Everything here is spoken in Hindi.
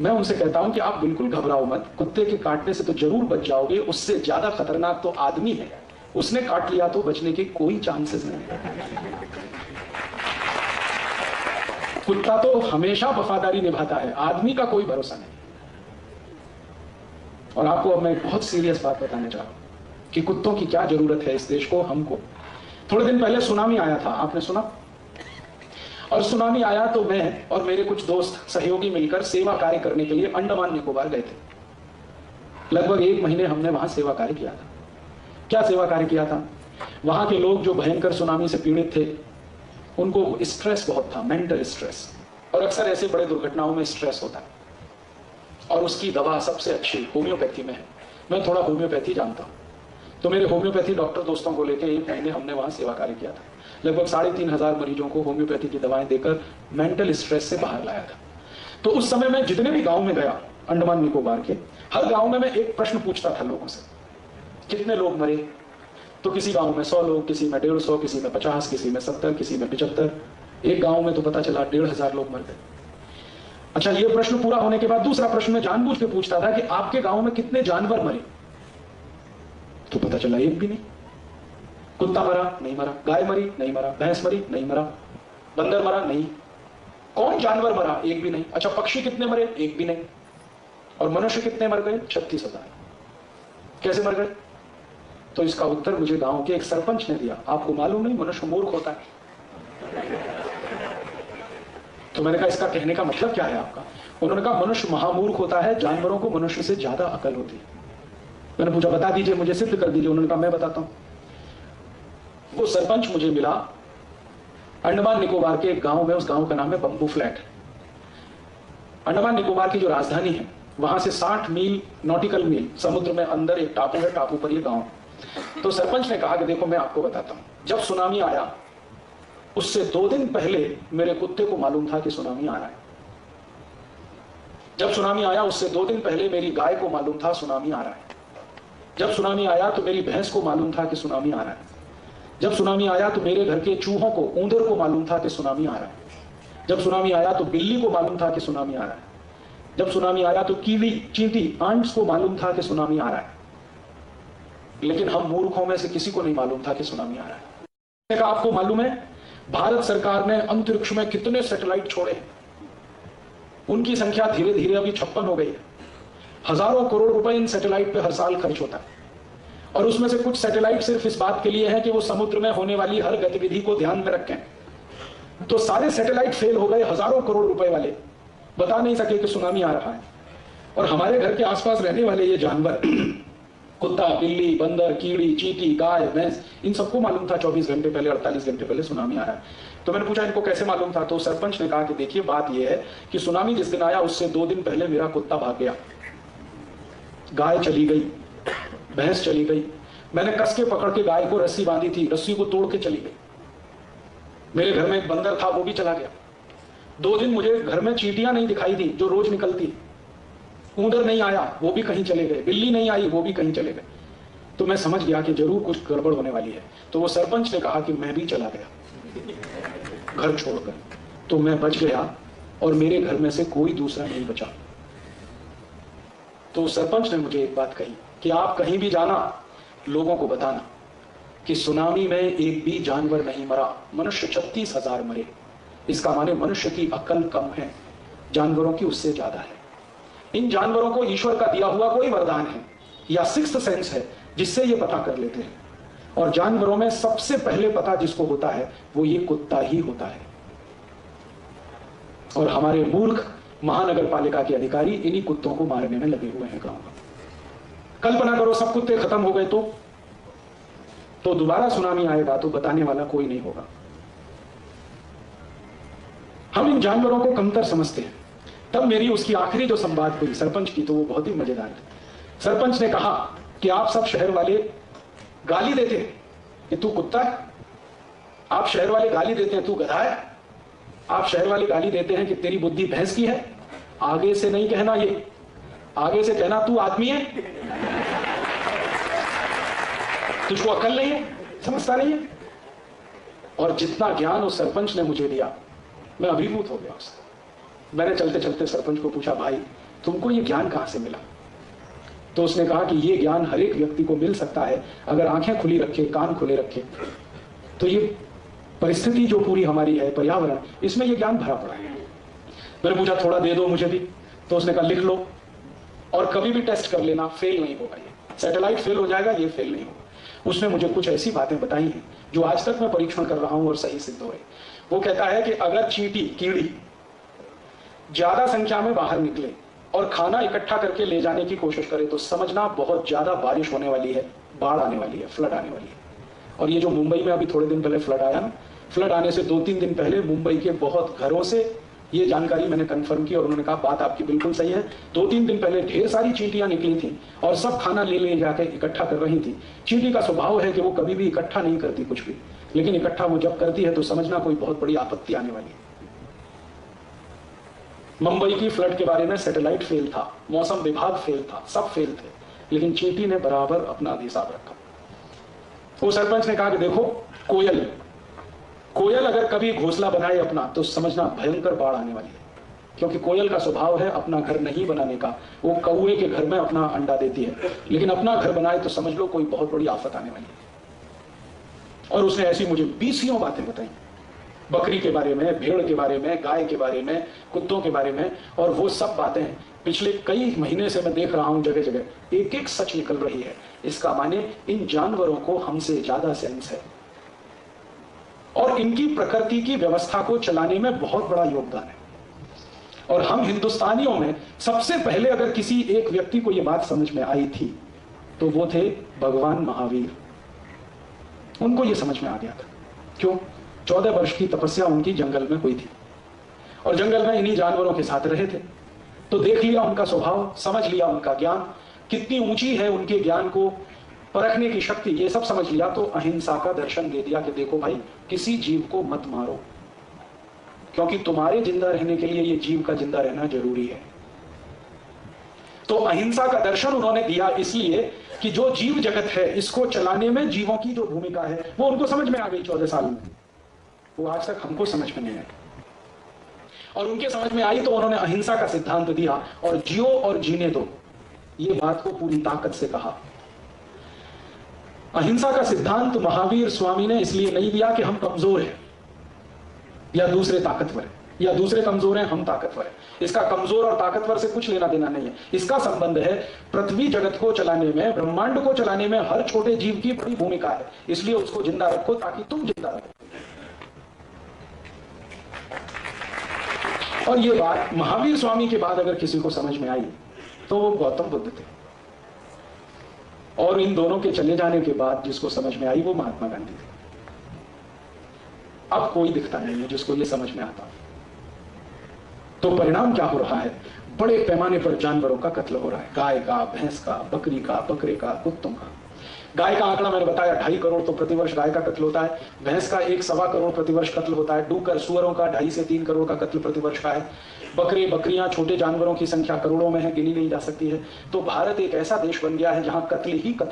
मैं उनसे कहता हूं कि आप बिल्कुल घबराओ मत, कुत्ते के काटने से तो जरूर बच जाओगे, उससे ज्यादा खतरनाक तो आदमी है, उसने काट लिया तो बचने के कोई चांसेस नहीं। कुत्ता तो हमेशा वफादारी निभाता है, आदमी का कोई भरोसा नहीं। और आपको अब मैं एक बहुत सीरियस बात बताने जा रहा हूं कि कुत्तों की क्या जरूरत है इस देश को, हमको। थोड़े दिन पहले सुनामी आया था, आपने सुना? और सुनामी आया तो मैं और मेरे कुछ दोस्त सहयोगी मिलकर सेवा कार्य करने के लिए अंडमान निकोबार गए थे। लगभग 1 महीने हमने वहां सेवा कार्य किया था। क्या सेवा कार्य किया था? वहां के लोग जो भयंकर सुनामी से पीड़ित थे, उनको स्ट्रेस बहुत था, मेंटल स्ट्रेस, और अक्सर ऐसे बड़े दुर्घटनाओं में स्ट्रेस होता है, और उसकी दवा सबसे अच्छी होम्योपैथी में है। मैं थोड़ा होम्योपैथी जानता हूं, तो मेरे होम्योपैथी डॉक्टर दोस्तों को लेकर 1 महीने हमने वहां सेवा कार्य किया था। लगभग 3,500 मरीजों को होम्योपैथी की दवाएं देकर मेंटल स्ट्रेस से बाहर लाया था। तो उस समय मैं जितने भी गांव में गया अंडमान निकोबार के, हर गांव में मैं एक प्रश्न पूछता था लोगों से, कितने लोग मरे? तो किसी गांव में 100 लोग, किसी में 150, किसी में 50, किसी में 70, किसी में 75। एक गांव में तो पता चला 1,500 लोग मर गए। अच्छा, ये प्रश्न पूरा होने के बाद दूसरा प्रश्न मैं जानबूझ के पूछता था कि आपके गांव में कितने जानवर मरे? तो पता चला एक भी नहीं। कुत्ता मरा? नहीं मरा। गाय मरी? नहीं मरा। भैंस मरी? नहीं मरा। बंदर मरा? नहीं। कौन जानवर मरा? एक भी नहीं। अच्छा, पक्षी कितने मरे? एक भी नहीं। और मनुष्य कितने मर गए? 36,000। कैसे मर गए? तो इसका उत्तर मुझे गांव के एक सरपंच ने दिया। आपको मालूम नहीं मनुष्य मूर्ख होता है? तो मैंने कहा इसका कहने का मतलब क्या है आपका? उन्होंने कहा मनुष्य महामूर्ख होता है, जानवरों को मनुष्य से ज्यादा अकल होती है। मैंने पूछा बता दीजिए, मुझे सिद्ध कर दीजिए। उन्होंने कहा मैं बताता हूं। वो सरपंच मुझे मिला अंडमान निकोबार के एक गांव में, उस गांव का नाम है बंबू फ्लैट। अंडमान निकोबार की जो राजधानी है, वहां से 60 मील नॉटिकल मील समुद्र में अंदर एक टापू है, टापू पर ये गांव। तो सरपंच ने कहा कि देखो मैं आपको बताता हूं, जब सुनामी आया उससे 2 दिन पहले मेरे कुत्ते को मालूम था कि सुनामी आ रहा है। जब सुनामी आया उससे 2 दिन पहले मेरी गाय को मालूम था सुनामी आ रहा है। जब सुनामी आया तो मेरी भैंस को मालूम था कि सुनामी आ रहा है। जब सुनामी आया तो मेरे घर के चूहों को, ऊंदर को मालूम था कि सुनामी आ रहा है। जब सुनामी आया तो बिल्ली को मालूम था कि सुनामी आ रहा है। जब सुनामी आया तो कीवी, चींटी, आंट्स को मालूम था कि सुनामी आ रहा है। लेकिन हम मूर्खों में से किसी को नहीं मालूम था कि सुनामी आ रहा है। आपको मालूम है भारत सरकार ने अंतरिक्ष में कितने सैटेलाइट छोड़े? उनकी संख्या धीरे धीरे अभी 56 हो गई है। हजारों करोड़ रुपए इन सैटेलाइट पे हर साल खर्च होता है, और उसमें से कुछ सैटेलाइट सिर्फ इस बात के लिए है कि वो समुद्र में होने वाली हर गतिविधि को ध्यान में रखें। तो सारे सैटेलाइट फेल हो गए, हजारों करोड़ रुपए वाले, बता नहीं सके कि सुनामी आ रहा है। और हमारे घर के आसपास रहने वाले ये जानवर, कुत्ता, बिल्ली, बंदर, कीड़ी, चींटी, गाय, भैंस, इन सबको मालूम था 24 घंटे पहले, 48 घंटे पहले सुनामी आ रहा है। तो मैंने पूछा इनको कैसे मालूम था? तो सरपंच ने कहा कि देखिए बात यह है कि सुनामी जिस दिन आया उससे 2 दिन पहले मेरा कुत्ता भाग गया, गाय चली गई, भैंस चली गई। मैंने कस के पकड़ के गाय को रस्सी बांधी थी, रस्सी को तोड़ के चली गई। मेरे घर में एक बंदर था, वो भी चला गया। 2 दिन मुझे घर में चींटियां नहीं दिखाई दी जो रोज निकलती, ऊंदर नहीं आया, वो भी कहीं चले गए, बिल्ली नहीं आई, वो भी कहीं चले गए। तो मैं समझ गया कि जरूर कुछ गड़बड़ होने वाली है। तो वो सरपंच ने कहा कि मैं भी चला गया घर छोड़कर। तो मैं बच गया और मेरे घर में से कोई दूसरा नहीं बचा। तो सरपंच ने मुझे एक बात कही कि आप कहीं भी जाना, लोगों को बताना कि सुनामी में एक भी जानवर नहीं मरा, मनुष्य 36,000 मरे। इसका माने मनुष्य की अकल कम है, जानवरों की उससे ज्यादा है। इन जानवरों को ईश्वर का दिया हुआ कोई वरदान है या सिक्स्थ सेंस है जिससे ये पता कर लेते हैं। और जानवरों में सबसे पहले पता जिसको होता है वो ये कुत्ता ही होता है। और हमारे मूर्ख महानगर पालिका के अधिकारी इन्हीं कुत्तों को मारने में लगे हुए हैं गांव में। कल्पना करो सब कुत्ते खत्म हो गए तो दोबारा सुनामी आएगा तो बताने वाला कोई नहीं होगा। हम इन जानवरों को कमतर समझते हैं। तब मेरी उसकी आखिरी जो संवाद हुई सरपंच की, तो वो बहुत ही मजेदार थी। सरपंच ने कहा कि आप सब शहर वाले गाली देते हैं कि तू कुत्ता है, आप शहर वाले गाली देते हैं तू गधा है, आप शहर वाले गाली देते हैं कि तेरी बुद्धि भैंस की है। आगे से नहीं कहना, ये आगे से कहना तू आदमी है, तुझको अकल नहीं है, समझता नहीं है। और जितना ज्ञान उस सरपंच ने मुझे दिया, मैं अभिभूत हो गया उससे। मैंने चलते चलते सरपंच को पूछा, भाई तुमको ये ज्ञान कहां से मिला? तो उसने कहा कि ये ज्ञान हर एक व्यक्ति को मिल सकता है अगर आंखें खुली रखे, कान खुले रखे। तो ये परिस्थिति जो पूरी हमारी है, पर्यावरण, इसमें ये ज्ञान भरा पड़ा है। मैंने पूछा थोड़ा दे दो मुझे भी, तो उसने कहा लिख लो और कभी भी टेस्ट कर लेना, फेल नहीं होगा। ये सैटेलाइट फेल हो जाएगा, ये फेल नहीं होगा। उसने मुझे कुछ ऐसी बातें बताई हैं जो आज तक मैं परीक्षण कर रहा हूं और सही सिद्ध हो रही। वो कहता है कि अगर चींटी, कीड़ी ज्यादा संख्या में बाहर निकले और खाना इकट्ठा करके ले जाने की कोशिश करे तो समझना बहुत ज्यादा बारिश होने वाली है, बाढ़ आने वाली है, फ्लड आने वाली है। और ये जो मुंबई में अभी थोड़े दिन पहले फ्लड आया ना, फ्लड आने से 2-3 दिन पहले मुंबई के बहुत घरों से ये जानकारी मैंने कंफर्म की और उन्होंने कहा बात आपकी बिल्कुल सही है। 2-3 दिन पहले ढेर सारी चींटियां निकली थी और सब खाना ले जाकर इकट्ठा कर रही थी। चींटी का स्वभाव है कि वो कभी भी इकट्ठा नहीं करती कुछ भी, लेकिन इकट्ठा वो जब करती है तो समझना कोई बहुत बड़ी आपत्ति आने वाली है। मुंबई की फ्लड के बारे में सैटेलाइट फेल था, मौसम विभाग फेल था, सब फेल थे, लेकिन चींटी ने बराबर अपना हिसाब रखा। वो सरपंच ने कहा कि देखो कोयल अगर कभी घोंसला बनाए अपना तो समझना भयंकर बाढ़ आने वाली है, क्योंकि कोयल का स्वभाव है अपना घर नहीं बनाने का। वो कौवे के घर में अपना अंडा देती है, लेकिन अपना घर बनाए तो समझ लो कोई बहुत बड़ी आफत आने वाली है। और उसने ऐसी मुझे 20 बातें बताई, बकरी के बारे में, भेड़ के बारे में, गाय के बारे में, कुत्तों के बारे में। और वो सब बातें पिछले कई महीने से मैं देख रहा हूं, जगह जगह एक एक सच निकल रही है। इसका माने इन जानवरों को हमसे ज्यादा सेंस है और इनकी प्रकृति की व्यवस्था को चलाने में बहुत बड़ा योगदान है। और हम हिंदुस्तानियों में सबसे पहले अगर किसी एक व्यक्ति को यह बात समझ में आई थी तो वो थे भगवान महावीर। उनको यह समझ में आ गया था। क्यों? 14 वर्ष की तपस्या उनकी जंगल में हुई थी और जंगल में इन्हीं जानवरों के साथ रहे थे, तो देख लिया उनका स्वभाव, समझ लिया उनका ज्ञान कितनी ऊंची है, उनके ज्ञान को परखने की शक्ति, ये सब समझ लिया। तो अहिंसा का दर्शन दे दिया कि देखो भाई, किसी जीव को मत मारो, क्योंकि तुम्हारे जिंदा रहने के लिए ये जीव का जिंदा रहना जरूरी है। तो अहिंसा का दर्शन उन्होंने दिया इसलिए कि जो जीव जगत है इसको चलाने में जीवों की जो भूमिका है वो उनको समझ में आ गई 14 साल में। वो आज तक हमको समझ में नहीं आई और उनके समझ में आई तो उन्होंने अहिंसा का सिद्धांत दिया और जियो और जीने दो, ये बात को पूरी ताकत से कहा। अहिंसा का सिद्धांत महावीर स्वामी ने इसलिए नहीं दिया कि हम कमजोर हैं या दूसरे ताकतवर हैं या दूसरे कमजोर हैं हम ताकतवर हैं। इसका कमजोर और ताकतवर से कुछ लेना देना नहीं है। इसका संबंध है पृथ्वी जगत को चलाने में, ब्रह्मांड को चलाने में हर छोटे जीव की बड़ी भूमिका है, इसलिए उसको जिंदा रखो ताकि तुम जिंदा रहो। और ये बात महावीर स्वामी के बाद अगर किसी को समझ में आई तो वो गौतम बुद्ध थे, और इन दोनों के चले जाने के बाद जिसको समझ में आई वो महात्मा गांधी थे। अब कोई दिखता नहीं है जिसको ये समझ में आता। तो परिणाम क्या हो रहा है? बड़े पैमाने पर जानवरों का कत्ल हो रहा है, गाय का, भैंस का, बकरी का, बकरे का, कुत्तों का। गाय का आंकड़ा मैंने बताया 2.5 करोड़ तो प्रतिवर्ष गाय का कत्ल होता है। भैंस का 1-1.25 करोड़ प्रतिवर्ष कत्ल होता है। डूकर सुअरों का 2.5 से 3 करोड़ का कत्ल प्रतिवर्ष का है। बकरे, बकरियां, छोटे जानवरों की संख्या करोड़ों में है, गिनी नहीं जा सकती है। तो भारत एक ऐसा देश बन गया है जहां कत्ल ही कत्ल